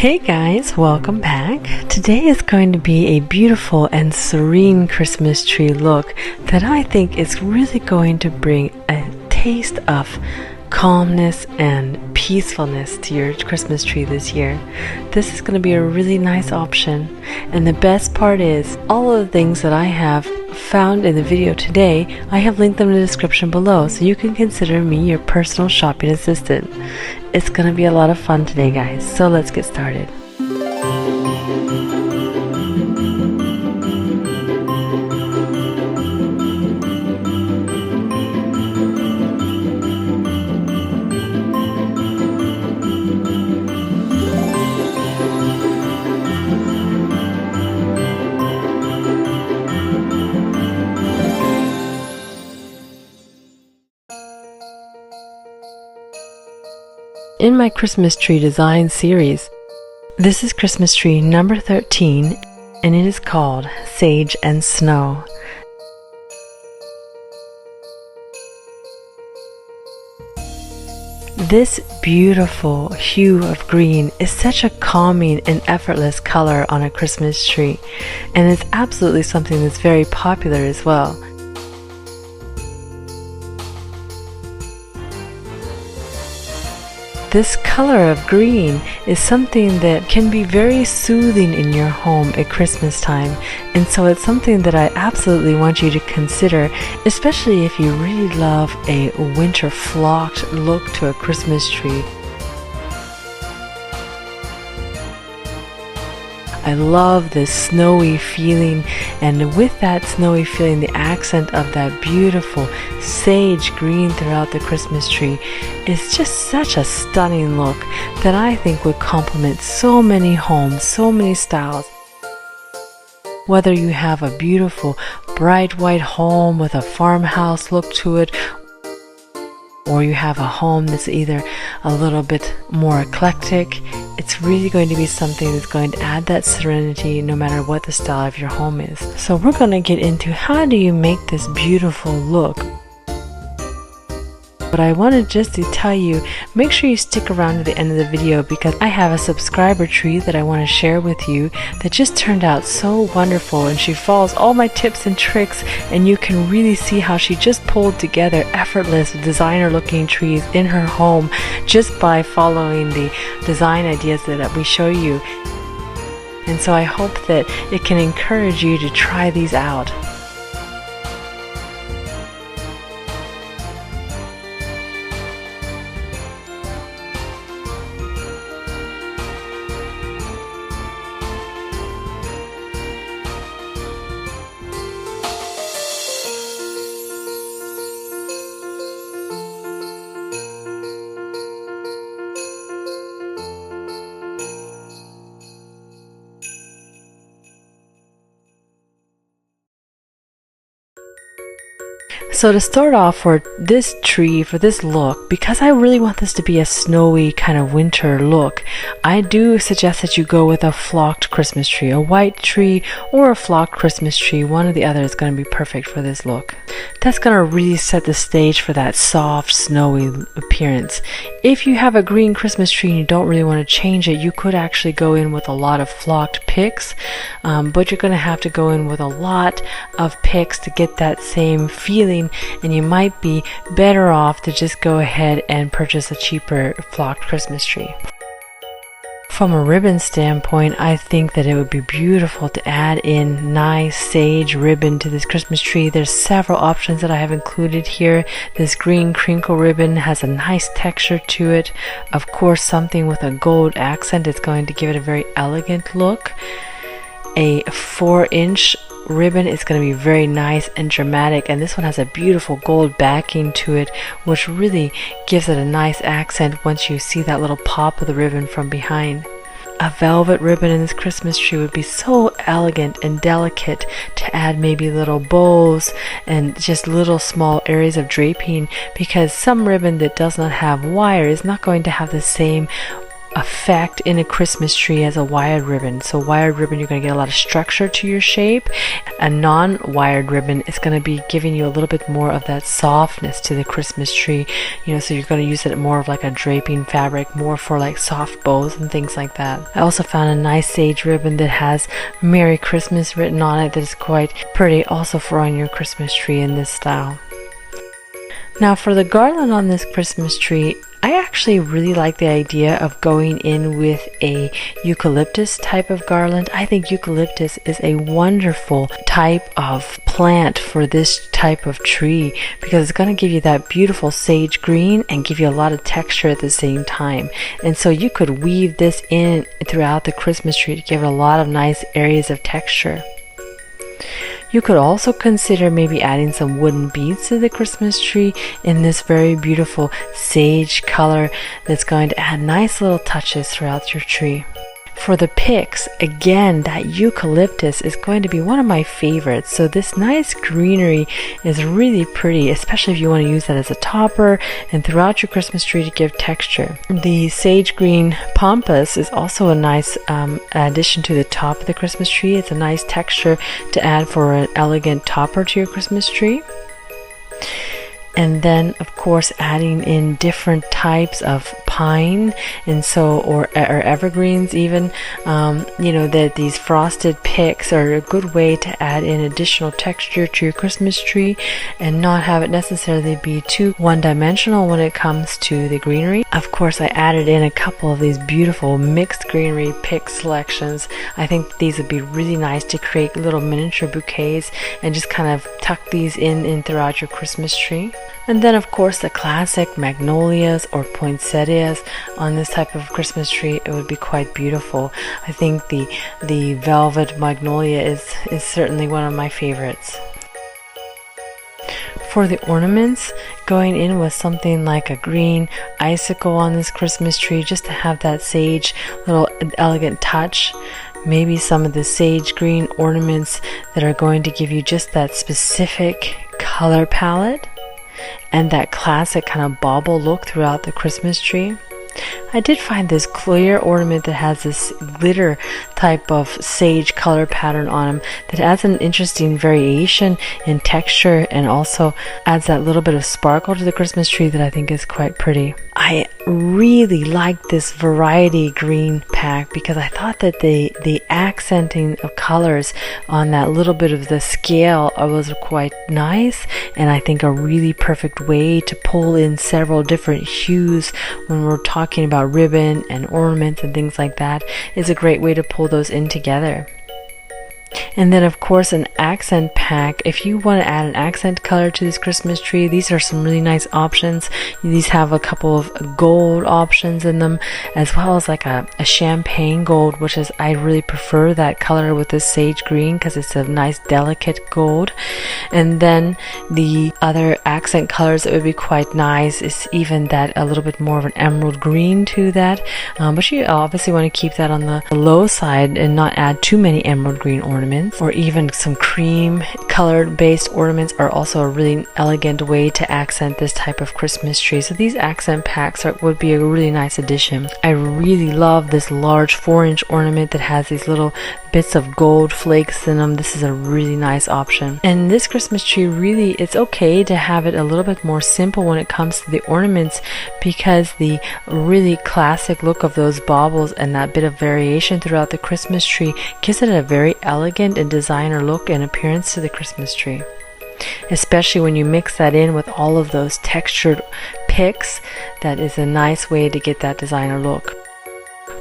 Hey guys, welcome back. Today is going to be a beautiful and serene Christmas tree look that I think is really going to bring a taste of calmness and peacefulness to your Christmas tree this year. This is going to be a really nice option, and the best part is all of the things that I have found in the video today, I have linked them in the description below, so you can consider me your personal shopping assistant. It's going to be a lot of fun today, guys, so let's get started. In my Christmas tree design series, this is Christmas tree number 13, and it is called Sage and Snow. This beautiful hue of green is such a calming and effortless color on a Christmas tree, and it's absolutely something that's very popular as well. This color of green is something that can be very soothing in your home at Christmas time, and so it's something that I absolutely want you to consider, especially if you really love a winter flocked look to a Christmas tree. I love this snowy feeling, and with that snowy feeling, the accent of that beautiful sage green throughout the Christmas tree is just such a stunning look that I think would complement so many homes, so many styles. Whether you have a beautiful bright white home with a farmhouse look to it, or you have a home that's either a little bit more eclectic, it's really going to be something that's going to add that serenity no matter what the style of your home is. So we're going to get into how do you make this beautiful look. But I wanted just to tell you, make sure you stick around to the end of the video, because I have a subscriber tree that I want to share with you that just turned out so wonderful, and she follows all my tips and tricks, and you can really see how she just pulled together effortless designer looking trees in her home just by following the design ideas that we show you. And so I hope that it can encourage you to try these out. So to start off for this tree, for this look, because I really want this to be a snowy kind of winter look, I do suggest that you go with a flocked Christmas tree. A white tree or a flocked Christmas tree, one or the other is going to be perfect for this look. That's going to really set the stage for that soft, snowy appearance. If you have a green Christmas tree and you don't really want to change it, you could actually go in with a lot of flocked picks, but you're going to have to go in with a lot of picks to get that same feeling, and you might be better off to just go ahead and purchase a cheaper flocked Christmas tree. From a ribbon standpoint, I think that it would be beautiful to add in nice sage ribbon to this Christmas tree. There's several options that I have included here. This green crinkle ribbon has a nice texture to it. Of course, something with a gold accent is going to give it a very elegant look. A 4-inch ribbon is going to be very nice and dramatic, and this one has a beautiful gold backing to it, which really gives it a nice accent once you see that little pop of the ribbon from behind. A velvet ribbon in this Christmas tree would be so elegant and delicate to add maybe little bows and just little small areas of draping, because some ribbon that does not have wire is not going to have the same effect in a Christmas tree as a wired ribbon. So wired ribbon, you're going to get a lot of structure to your shape. A non-wired ribbon is going to be giving you a little bit more of that softness to the Christmas tree. You know, so you're going to use it more of like a draping fabric, more for like soft bows and things like that. I also found a nice sage ribbon that has Merry Christmas written on it that is quite pretty, also for on your Christmas tree in this style. Now for the garland on this Christmas tree, I actually really like the idea of going in with a eucalyptus type of garland. I think eucalyptus is a wonderful type of plant for this type of tree because it's going to give you that beautiful sage green and give you a lot of texture at the same time. And so you could weave this in throughout the Christmas tree to give it a lot of nice areas of texture. You could also consider maybe adding some wooden beads to the Christmas tree in this very beautiful sage color that's going to add nice little touches throughout your tree. For the picks, again, that eucalyptus is going to be one of my favorites. So this nice greenery is really pretty, especially if you want to use that as a topper and throughout your Christmas tree to give texture. The sage green pampas is also a nice addition to the top of the Christmas tree. It's a nice texture to add for an elegant topper to your Christmas tree. And then of course adding in different types of pine and so or evergreens even, you know, that these frosted picks are a good way to add in additional texture to your Christmas tree and not have it necessarily be too one-dimensional when it comes to the greenery. Of course I added in a couple of these beautiful mixed greenery pick selections. I think these would be really nice to create little miniature bouquets and just kind of tuck these in throughout your Christmas tree. And then of course the classic magnolias or poinsettias on this type of Christmas tree, it would be quite beautiful. I think the velvet magnolia is certainly one of my favorites. For the ornaments, going in with something like a green icicle on this Christmas tree just to have that sage little elegant touch. Maybe some of the sage green ornaments that are going to give you just that specific color palette and that classic kind of bauble look throughout the Christmas tree. I did find this clear ornament that has this glitter type of sage color pattern on them that adds an interesting variation in texture and also adds that little bit of sparkle to the Christmas tree that I think is quite pretty. I really like this variety green pack because I thought that the accenting of colors on that little bit of the scale was quite nice, and I think a really perfect way to pull in several different hues when we're talking about ribbon and ornaments and things like that is a great way to pull those in together. And then of course an accent pack. If you want to add an accent color to this Christmas tree, these are some really nice options. These have a couple of gold options in them, as well as like a champagne gold, which is, I really prefer that color with this sage green because it's a nice delicate gold. And then the other accent colors that would be quite nice is even that a little bit more of an emerald green to that, but you obviously want to keep that on the low side and not add too many emerald green ornaments, or even some cream colored based ornaments are also a really elegant way to accent this type of Christmas tree. So these accent packs would be a really nice addition. I really love this large 4-inch ornament that has these little bits of gold flakes in them. This is a really nice option. And this Christmas tree, really, it's okay to have it a little bit more simple when it comes to the ornaments, because the really classic look of those baubles and that bit of variation throughout the Christmas tree gives it a very elegant and designer look and appearance to the Christmas tree. Especially when you mix that in with all of those textured picks, that is a nice way to get that designer look.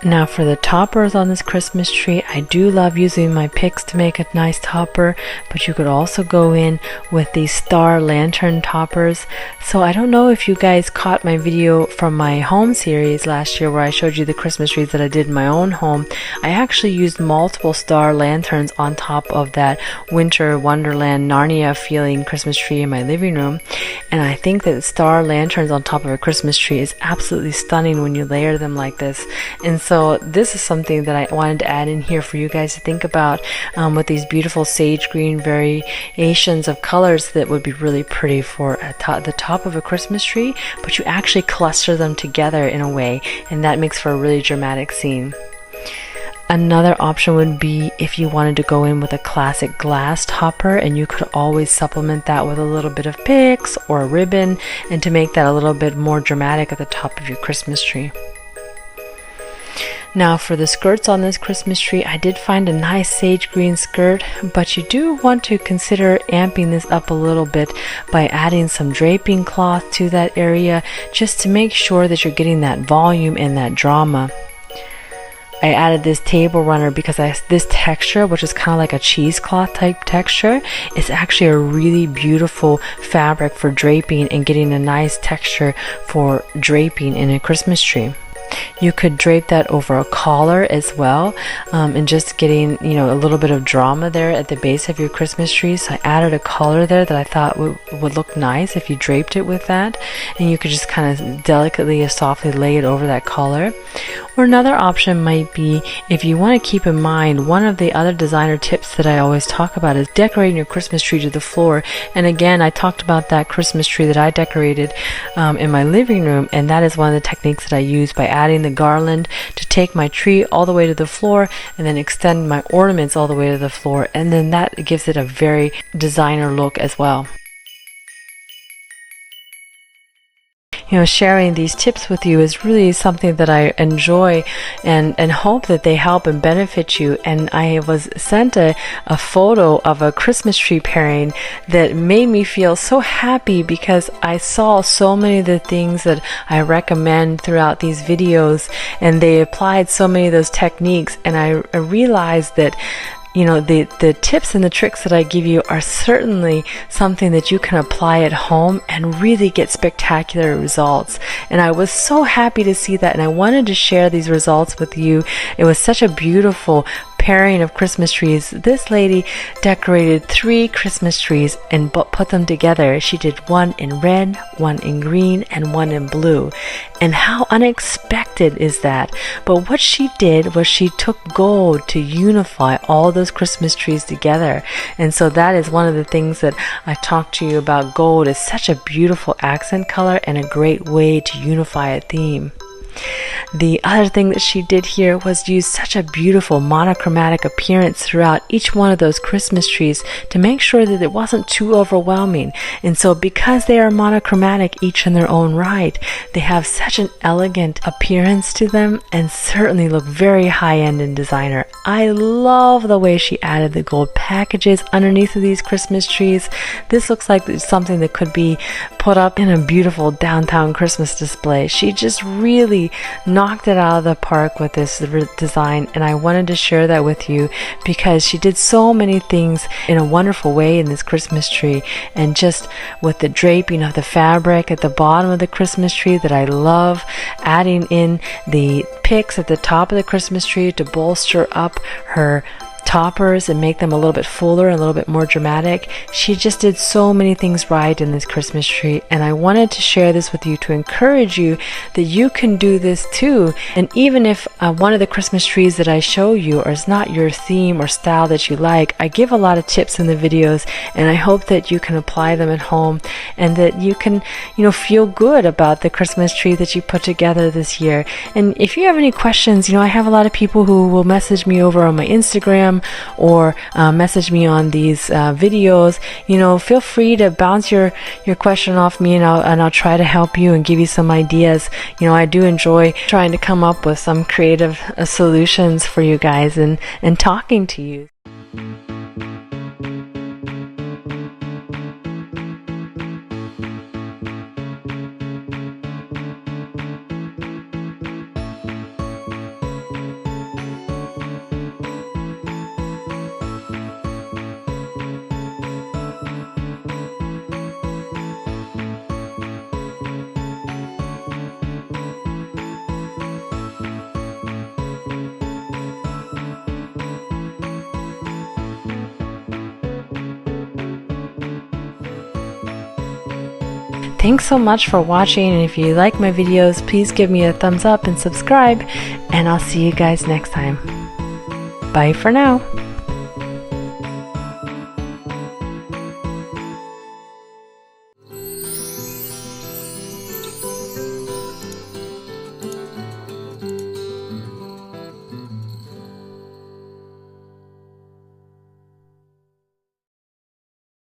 Now for the toppers on this Christmas tree, I do love using my picks to make a nice topper, but you could also go in with these star lantern toppers. So I don't know if you guys caught my video from my home series last year where I showed you the Christmas trees that I did in my own home. I actually used multiple star lanterns on top of that winter wonderland Narnia feeling Christmas tree in my living room, and I think that star lanterns on top of a Christmas tree is absolutely stunning when you layer them like this. And so so this is something that I wanted to add in here for you guys to think about, with these beautiful sage green variations of colors that would be really pretty for the top of a Christmas tree, but you actually cluster them together in a way, and that makes for a really dramatic scene. Another option would be if you wanted to go in with a classic glass topper, and you could always supplement that with a little bit of picks or a ribbon, and to make that a little bit more dramatic at the top of your Christmas tree. Now for the skirts on this Christmas tree, I did find a nice sage green skirt, but you do want to consider amping this up a little bit by adding some draping cloth to that area, just to make sure that you're getting that volume and that drama. I added this table runner because this texture, which is kind of like a cheesecloth type texture, is actually a really beautiful fabric for draping and getting a nice texture for draping in a Christmas tree. You could drape that over a collar as well, and just getting, you know, a little bit of drama there at the base of your Christmas tree. So I added a collar there that I thought would look nice if you draped it with that, and you could just kind of delicately and softly lay it over that collar. Or another option might be, if you want to keep in mind, one of the other designer tips that I always talk about is decorating your Christmas tree to the floor. And again, I talked about that Christmas tree that I decorated in my living room, and that is one of the techniques that I use by adding the garland to take my tree all the way to the floor, and then extend my ornaments all the way to the floor, and then that gives it a very designer look as well. You know, sharing these tips with you is really something that I enjoy, and hope that they help and benefit you. And I was sent a photo of a Christmas tree pairing that made me feel so happy, because I saw so many of the things that I recommend throughout these videos, and they applied so many of those techniques, and I realized that, you know, the tips and the tricks that I give you are certainly something that you can apply at home and really get spectacular results. And I was so happy to see that, and I wanted to share these results with you. It was such a beautiful pairing of Christmas trees. This lady decorated 3 Christmas trees and put them together. She did one in red, one in green, and one in blue. And how unexpected is that? But what she did was she took gold to unify all those Christmas trees together. And so that is one of the things that I talked to you about. Gold is such a beautiful accent color and a great way to unify a theme. The other thing that she did here was use such a beautiful monochromatic appearance throughout each one of those Christmas trees to make sure that it wasn't too overwhelming. And so because they are monochromatic each in their own right, they have such an elegant appearance to them and certainly look very high-end and designer. I love the way she added the gold packages underneath of these Christmas trees. This looks like it's something that could be put up in a beautiful downtown Christmas display. She just really knocked it out of the park with this design, and I wanted to share that with you because she did so many things in a wonderful way in this Christmas tree, and just with the draping of the fabric at the bottom of the Christmas tree that I love, adding in the picks at the top of the Christmas tree to bolster up her toppers and make them a little bit fuller and a little bit more dramatic. She just did so many things right in this Christmas tree, and I wanted to share this with you to encourage you that you can do this too. And even if one of the Christmas trees that I show you is not your theme or style that you like, I give a lot of tips in the videos, and I hope that you can apply them at home and that you can, feel good about the Christmas tree that you put together this year. And if you have any questions, I have a lot of people who will message me over on my Instagram or message me on these videos. Feel free to bounce your question off me, and I'll try to help you and give you some ideas. I do enjoy trying to come up with some creative solutions for you guys and talking to you. Thanks so much for watching, and if you like my videos, please give me a thumbs up and subscribe, and I'll see you guys next time. Bye for now.